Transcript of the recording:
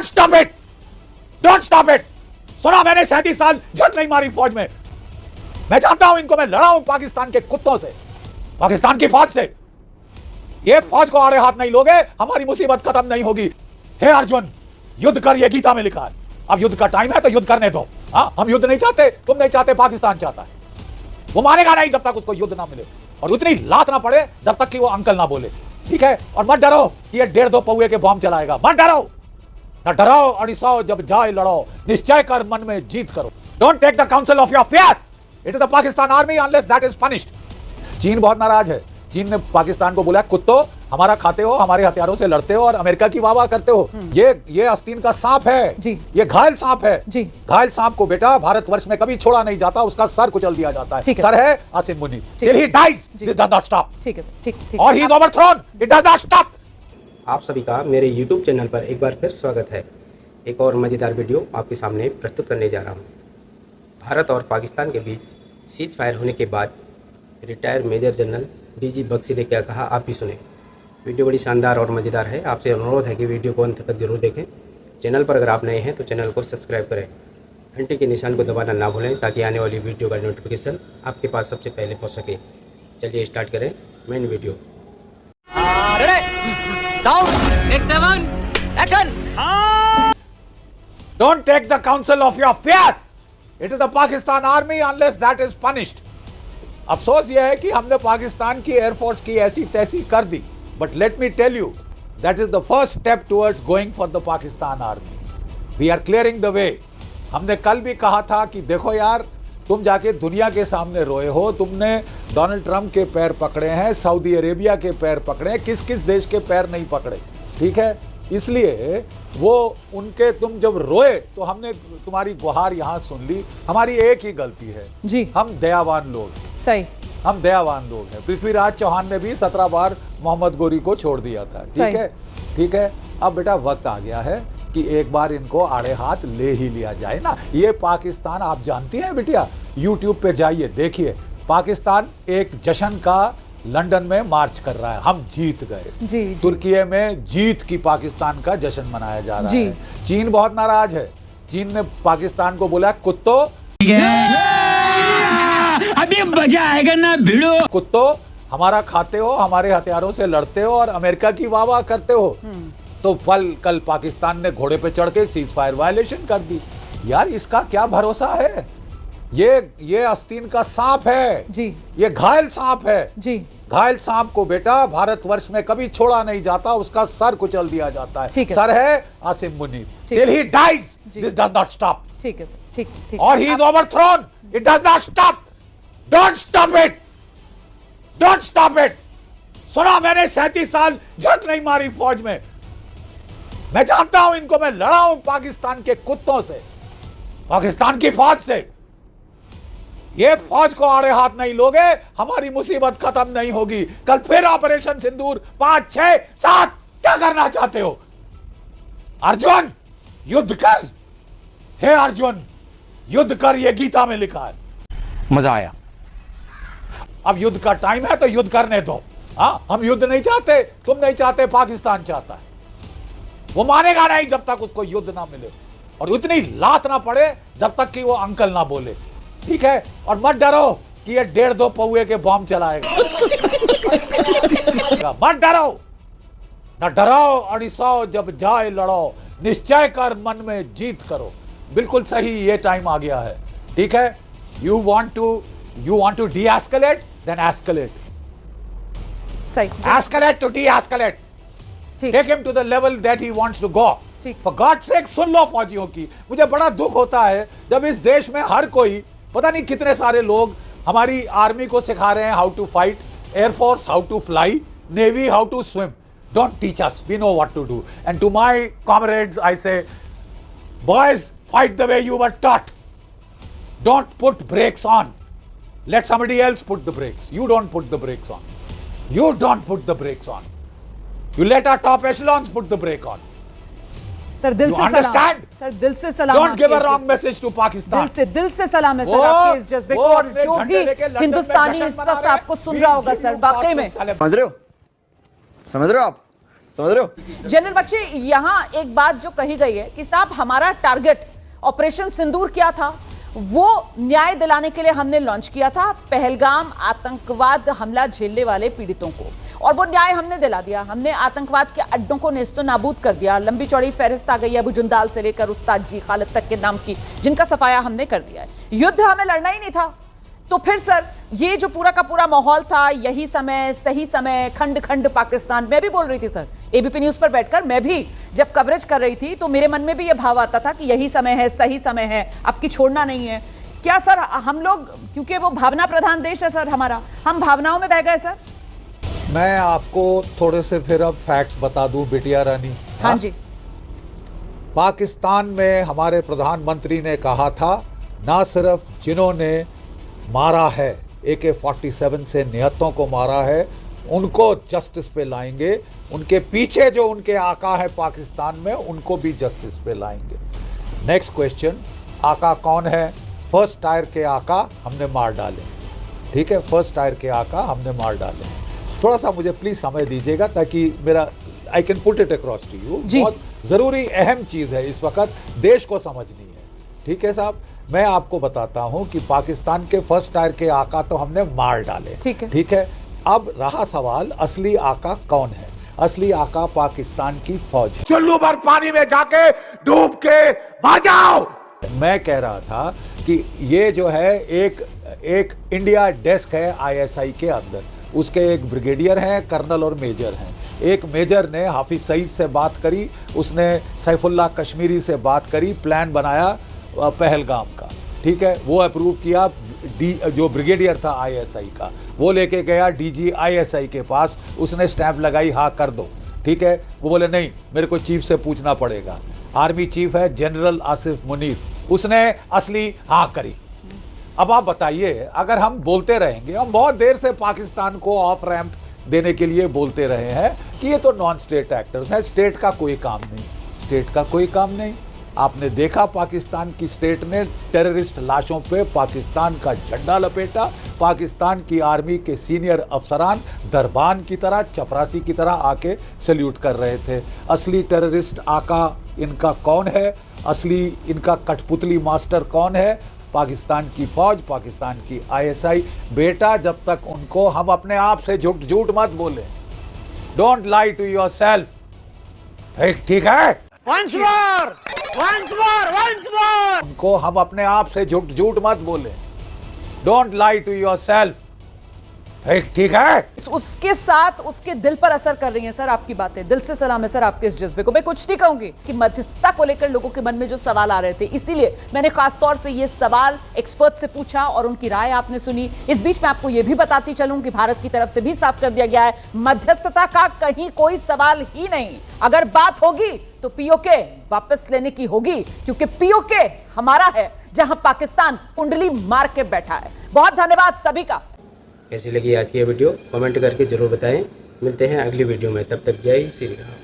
Don't stop it, don't stop it. सुना मैंने 37 साल झक नहीं मारी फौज में। मैं जानता हूं इनको, मैं लड़ा हूं पाकिस्तान के कुत्तों से, पाकिस्तान की फौज से। ये फौज को आड़े हाथ नहीं लोगे, हमारी मुसीबत खत्म नहीं होगी। हे अर्जुन, युद्ध कर, ये गीता में लिखा है। अब युद्ध का टाइम है तो युद्ध करने दो। हाँ, हम युद्ध नहीं चाहते, तुम नहीं चाहते, पाकिस्तान चाहता है। वो मानेगा नहीं जब तक उसको युद्ध ना मिले और उतनी लात ना पड़े जब तक कि वो अंकल ना बोले, ठीक है। और मत डरो कि ये 1.5-2 पौए के बॉम्ब चलाएगा, मत डरो, न डराओ अड़िसाओ, जब जाए लड़ो, निश्चय कर मन में जीत करो। Don't take the council of your fears, it is the Pakistan army unless that is punished. चीन बहुत नाराज है। चीन ने पाकिस्तान को बोला, कुत्तो हमारा खाते हो, हमारे हथियारों से लड़ते हो और अमेरिका की वाह करते हो। ये आस्तीन का सांप है जी, ये घायल सांप है जी। घायल सांप को बेटा भारतवर्ष में कभी छोड़ा नहीं जाता, उसका सर कुचल दिया जाता है। सर है Asim Munir, till he dies this does not stop. ठीक है सर, ठीक, और he is overthrown, it does not stop. आप सभी का मेरे YouTube चैनल पर एक बार फिर स्वागत है। एक और मज़ेदार वीडियो आपके सामने प्रस्तुत करने जा रहा हूँ। भारत और पाकिस्तान के बीच सीज फायर होने के बाद retired major general DG Bakshi ने क्या कहा, आप भी सुने। वीडियो बड़ी शानदार और मज़ेदार है। आपसे अनुरोध है कि वीडियो को अंत तक जरूर देखें। चैनल पर अगर आप नए हैं तो चैनल को सब्सक्राइब करें, घंटे के निशान को दबाना ना भूलें ताकि आने वाली वीडियो का नोटिफिकेशन आपके पास सबसे पहले पहुँच सके। चलिए स्टार्ट करें main video. Don't take the counsel of your fears. It is the Pakistan army unless that is punished. अफसोस यह है कि हमने पाकिस्तान की एयरफोर्स की ऐसी तैसी कर दी, but let me tell you that is the first step towards going for the Pakistan army. We are clearing the way. हमने कल भी कहा था कि देखो यार, तुम जाके दुनिया के सामने रोए हो, तुमने डोनाल्ड ट्रंप के पैर पकड़े हैं, सऊदी अरेबिया के पैर पकड़े हैं, किस किस देश के पैर नहीं पकड़े, ठीक है। इसलिए वो उनके तुम जब रोए तो हमने तुम्हारी गुहार यहाँ सुन ली। हमारी एक ही गलती है जी, हम दयावान लोग, सही, हम दयावान लोग हैं। पृथ्वीराज चौहान ने भी 17 बार मोहम्मद गोरी को छोड़ दिया था, ठीक है, ठीक है। अब बेटा वक्त आ गया है कि एक बार इनको आड़े हाथ ले ही लिया जाए ना। ये पाकिस्तान आप जानती हैं बिटिया, यूट्यूब पे जाइए देखिए, पाकिस्तान एक जश्न का लंदन में मार्च कर रहा है, हम जीत गए। तुर्की में जीत की पाकिस्तान का जश्न मनाया जा रहा है। चीन बहुत नाराज है। चीन ने पाकिस्तान को बोला, कुत्तो अभी मजा आएगा ना भिड़ो, कुत्तो हमारा खाते हो, हमारे हथियारों से लड़ते हो और अमेरिका की वाह करते हो। तो कल पाकिस्तान ने घोड़े पे चढ़ के सीज फायर वायलेशन कर दी। यार इसका क्या भरोसा है? ये आस्तीन का सांप है जी, ये घायल सांप है जी। घायल सांप को बेटा भारतवर्ष में कभी छोड़ा नहीं जाता, उसका सर कुचल दिया जाता है। सर है Asim Munir, till he dies this does not stop. ठीक है सर, ठीक, और he is overthrown, it does not stop. Don't stop it, don't stop it. सुना मैंने 37 साल झक नहीं मारी फौज में। मैं जानता हूं इनको, मैं लड़ा हूं पाकिस्तान के कुत्तों से, पाकिस्तान की फौज से। ये फौज को आड़े हाथ नहीं लोगे, हमारी मुसीबत खत्म नहीं होगी। कल फिर ऑपरेशन सिंदूर 5, 6, 7 क्या करना चाहते हो? अर्जुन युद्ध कर, हे अर्जुन युद्ध कर, ये गीता में लिखा है। मजा आया। अब युद्ध का टाइम है तो युद्ध करने दो। हाँ, हम युद्ध नहीं चाहते, तुम नहीं चाहते, पाकिस्तान चाहता है। वो मानेगा नहीं जब तक उसको युद्ध ना मिले और उतनी लात ना पड़े जब तक कि वो अंकल ना बोले, ठीक है। और मत डरो कि ये 1.5-2 पौए के बॉम्ब चलाएगा, मत डरो, न डराओ अड़िसाओ, जब जाए लड़ो, निश्चय कर मन में जीत करो। बिल्कुल सही, ये टाइम आ गया है, ठीक है। You want to de-escalate, then escalate. सही, escalate to de-escalate. Take him to the level that he wants to go. For God's sake, सुन लो फौजियों की। मुझे बड़ा दुख होता है जब इस देश में हर कोई, पता नहीं कितने सारे लोग हमारी आर्मी को सिखा रहे हैं how to fight, air force how to fly, navy how to swim. Don't teach us, we know what to do. And to my comrades I say, boys fight the way you were taught. Don't put brakes on. Let somebody else put the brakes. You don't put the brakes on. You don't put the brakes on. You let our top echelons put the brake on. Sir दिल से सलाम, sir दिल से सलाम। Don't give a wrong message to Pakistan. दिल से सलाम है सर आपके इस जज्बे को, और जो भी हिंदुस्तानी इस वक्त आपको सुन रहा होगा सर, वाकई में समझ रहे हो आप? समझ रहे हो? जनरल बख्शी, यहां एक बात जो कही गई है कि साहब हमारा टारगेट ऑपरेशन सिंदूर क्या था, वो न्याय दिलाने के लिए हमने लॉन्च किया था पहलगाम आतंकवाद हमला झेलने वाले पीड़ितों को, और वो न्याय हमने दिला दिया। हमने आतंकवाद के अड्डों को नेस्तो नाबूद कर दिया। लंबी चौड़ी फहरिस्त आ गई है, अबू जुंदाल से लेकर उस्ताद जी खालिद तक के नाम की, जिनका सफाया हमने कर दिया है। युद्ध हमें लड़ना ही नहीं था। तो फिर सर ये जो पूरा का पूरा माहौल था, यही समय, सही समय, खंड खंड पाकिस्तान, मैं भी बोल रही थी सर एबीपी न्यूज पर बैठकर, मैं भी जब कवरेज कर रही थी तो मेरे मन में भी ये भाव आता था कि यही समय है, सही समय है, अब की छोड़ना नहीं है। क्या सर हम लोग, क्योंकि वो भावना प्रधान देश है सर हमारा, हम भावनाओं में बह गए सर? मैं आपको थोड़े से फिर अब फैक्ट्स बता दूं बिटिया रानी। हाँ जी। पाकिस्तान में हमारे प्रधानमंत्री ने कहा था, ना सिर्फ जिन्होंने मारा है AK-47 से निहत्तों को मारा है, उनको जस्टिस पे लाएंगे, उनके पीछे जो उनके आका है पाकिस्तान में, उनको भी जस्टिस पे लाएंगे। नेक्स्ट क्वेश्चन, आका कौन है? फर्स्ट टायर के आका हमने मार डाले, ठीक है, फर्स्ट टायर के आका हमने मार डाले। थोड़ा सा मुझे प्लीज समय दीजिएगा ताकि मेरा I can put it across to you. बहुत जरूरी अहम चीज है इस वक्त देश को समझनी है, ठीक है साहब। मैं आपको बताता हूं कि पाकिस्तान के फर्स्ट टायर के आका तो हमने मार डाले, ठीक है। अब रहा सवाल, असली आका कौन है? असली आका पाकिस्तान की फौज है। चुल्लू भर पानी में जाके डूब के मर जाओ। मैं कह रहा था कि ये जो है एक इंडिया डेस्क है ISI के अंदर, उसके एक ब्रिगेडियर हैं, कर्नल और मेजर हैं। एक मेजर ने हाफिज सईद से बात करी, उसने सैफुल्लाह कश्मीरी से बात करी, प्लान बनाया पहलगाम का, ठीक है, वो अप्रूव किया। जो ब्रिगेडियर था ISI का, वो लेके गया DG ISI के पास, उसने स्टैंप लगाई, हाँ कर दो, ठीक है। वो बोले नहीं, मेरे को चीफ से पूछना पड़ेगा। आर्मी चीफ है जनरल आसिफ मुनीर, उसने असली हाँ करी। अब आप बताइए, अगर हम बोलते रहेंगे, हम बहुत देर से पाकिस्तान को ऑफ रैंप देने के लिए बोलते रहे हैं कि ये तो नॉन स्टेट एक्टर्स हैं, स्टेट का कोई काम नहीं, स्टेट का कोई काम नहीं। आपने देखा पाकिस्तान की स्टेट ने टेररिस्ट लाशों पे पाकिस्तान का झंडा लपेटा, पाकिस्तान की आर्मी के सीनियर अफसरान दरबान की तरह, चपरासी की तरह आके सल्यूट कर रहे थे। असली टेररिस्ट आका इनका कौन है? असली इनका कठपुतली मास्टर कौन है? पाकिस्तान की फौज, पाकिस्तान की ISI। बेटा, जब तक उनको हम अपने आप से झूठ मत बोले, don't lie to yourself, ठीक है? Once more! उनको हम अपने आप से झूठ मत बोले, don't lie to yourself, ठीक है? उसके साथ उसके दिल पर असर कर रही हैं सर आपकी बातें। दिल से सलाम है सर आपके इस जज्बे को। मैं कुछ नहीं कहूंगी कि मध्यस्थता को लेकर लोगों के मन में जो सवाल आ रहे थे, इसीलिए मैंने खासतौर से ये सवाल एक्सपर्ट से पूछा और उनकी राय आपने सुनी। इस बीच में आपको ये भी बताती चलूं कि भारत की तरफ से भी साफ कर दिया गया है, मध्यस्थता का कहीं कोई सवाल ही नहीं। अगर बात होगी तो POK वापस लेने की होगी, क्योंकि POK हमारा है, जहां पाकिस्तान कुंडली मार के बैठा है। बहुत धन्यवाद सभी का। कैसी लगी आज की ये वीडियो कमेंट करके जरूर बताएं। मिलते हैं अगली वीडियो में, तब तक जय श्री राम।